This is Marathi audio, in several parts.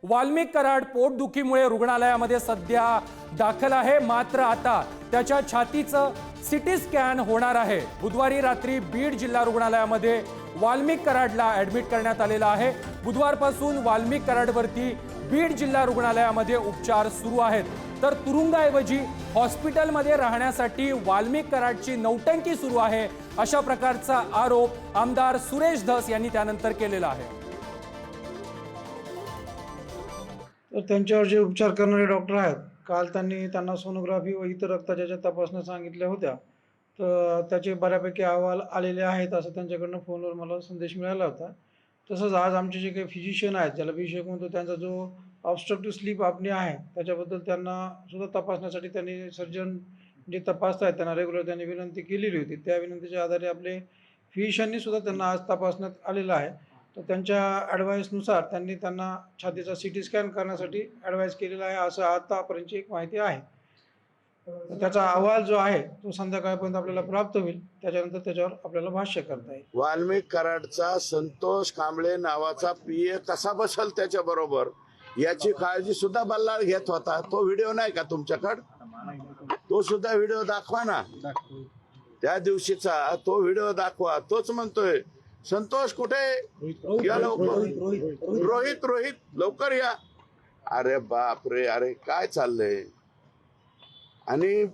वाल्मिक कराड पोटदुखीमुळे रुग्णालयामध्ये सध्या दाखल आहे, मात्र आता त्याच्या छातीचं सिटी स्कॅन होणार आहे। बुधवारी रात्री बीड जिल्हा रुग्णालयामध्ये वाल्मिक कराडला ऍडमिट करण्यात आलेला आहे। बुधवारपासून वाल्मिक कराडवरती बीड जिल्हा रुग्णालयामध्ये उपचार सुरू आहेत। तर तुरुंगाऐवजी हॉस्पिटलमध्ये राहण्यासाठी वाल्मिक कराडची नौटंकी सुरू आहे, अशा प्रकारचा आरोप आमदार सुरेश धस यांनी त्यानंतर केलेला आहे। तर त्यांच्यावर जे उपचार करणारे डॉक्टर आहेत, काल त्यांना सोनोग्राफी व इतर रक्ताच्या तपासण्या सांगितल्या होत्या। तर त्याचे बऱ्यापैकी अहवाल आलेले आहेत असं त्यांच्याकडनं फोनवर मला संदेश मिळाला होता। तसंच आज आमचे जे काही फिजिशियन आहेत, ज्याला अभिषेक म्हणतो, त्यांचा जो ऑब्स्ट्रक्टिव्ह स्लीप अपनिया आहे त्याच्याबद्दल त्यांना सुद्धा तपासण्यासाठी त्यांनी सर्जन जे तपासतायत त्यांना रेग्युलर त्यांनी विनंती केलेली होती। त्या विनंतीच्या आधारे आपले फिजिशियननी सुद्धा त्यांना आज तपासण्यात आलेलं आहे। तर त्यांच्या ॲडवाईसनुसार त्यांना छातीचा सिटी स्कॅन करण्यासाठी ॲडवाईस केलेला आहे असं आतापर्यंतची एक माहिती आहे। त्याचा अहवाल जो आहे तो संध्याकाळपर्यंत आपल्याला प्राप्त होईल, त्याच्यानंतर त्याच्यावर आपल्याला भाष्य करता येईल। वाल्मिक कराडचा संतोष कांबळे नावाचा पीए कसा बसल त्याच्या बरोबर याची काळजी सुद्धा बल्लाळ घेत होता। तो व्हिडिओ नाही का तुमच्याकडे? तो सुद्धा व्हिडिओ दाखवा ना, त्या दिवशीचा तो व्हिडिओ दाखवा। तोच म्हणतोय संतोष कुठे या, लवकर रोहित लवकर या। अरे बाप रे, अरे काय चाललंय? आणि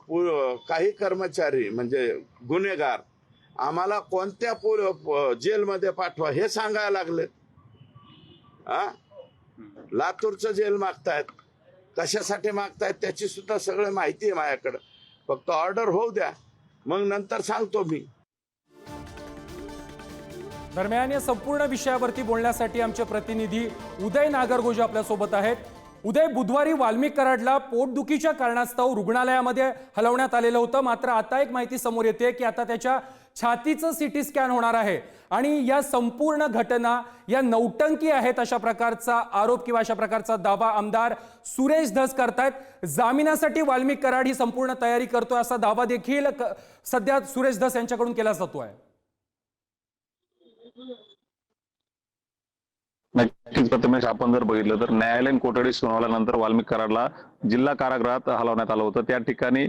काही कर्मचारी म्हणजे गुन्हेगार आम्हाला कोणत्या जेलमध्ये पाठवा हे सांगायला लागले। लातूरचं जेल मागतायत, कशासाठी मागतायत त्याची सुद्धा सगळी माहिती आहे माझ्याकडे। फक्त ऑर्डर होऊ द्या, मग नंतर सांगतो मी। दरम्यान या संपूर्ण विषयावरती बोलण्यासाठी आमचे प्रतिनिधी उदय नागरगोजे आपल्या सोबत आहेत। उदय, बुधवारी वाल्मिक कराडला पोटदुखीच्या कारणास्तव रुग्णालयामध्ये हलवण्यात आलेलं होतं, मात्र आता एक माहिती समोर येते की आता त्याच्या छातीचं सिटी स्कॅन होणार आहे आणि या संपूर्ण घटना या नौटंकी आहेत अशा प्रकारचा आरोप किंवा अशा प्रकारचा दावा आमदार सुरेश धस करतायत। जामिनासाठी वाल्मिक कराड ही संपूर्ण तयारी करतोय असा दावा देखील सध्या सुरेश धस यांच्याकडून केला जातोय। नक्कीच प्रथमेश, आपण जर बघितलं तर न्यायालयीन कोठडी सुनावल्यानंतर वाल्मिक कराडला जिल्हा कारागृहात हलवण्यात आलं होतं। त्या ठिकाणी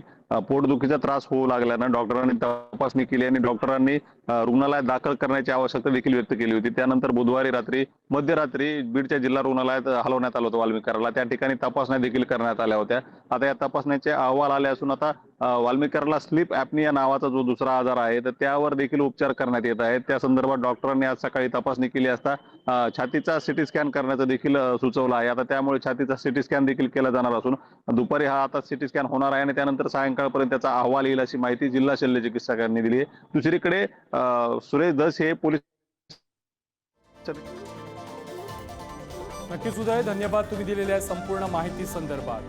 पोटदुखीचा त्रास होऊ लागल्यानं डॉक्टरांनी तपासणी केली आणि डॉक्टरांनी रुग्णालयात दाखल करण्याची आवश्यकता देखील व्यक्त केली होती। त्यानंतर बुधवारी मध्यरात्री बीडच्या जिल्हा रुग्णालयात हलवण्यात आलं होतं वाल्मिक कराडला। त्या ठिकाणी तपासण्या देखील करण्यात आल्या होत्या। आता या तपासण्याचे अहवाल आले असून आता वाल्मिक कराडला स्लीप ॲपनिया नावाचा जो दुसरा आजार आहे तर त्यावर देखील उपचार करण्यात येत आहेत। त्या संदर्भात डॉक्टरांनी आज सकाळी तपासणी केली असता छातीचा सिटी स्कॅन करण्याचं देखील सुचवलं आहे। आता त्यामुळे छातीचा सिटी स्कॅन देखील केला जाणार असून दुपारी हा आता सिटी स्कॅन होणार आहे आणि त्यानंतर सायंकाळपर्यंत त्याचा अहवाल येईल अशी माहिती जिल्हा शल्य चिकित्सकांनी दिली आहे। दुसरीकडे सुरेश धस हे पोलीस। नक्कीच उदय, धन्यवाद तुम्ही दिलेल्या संपूर्ण माहिती संदर्भात।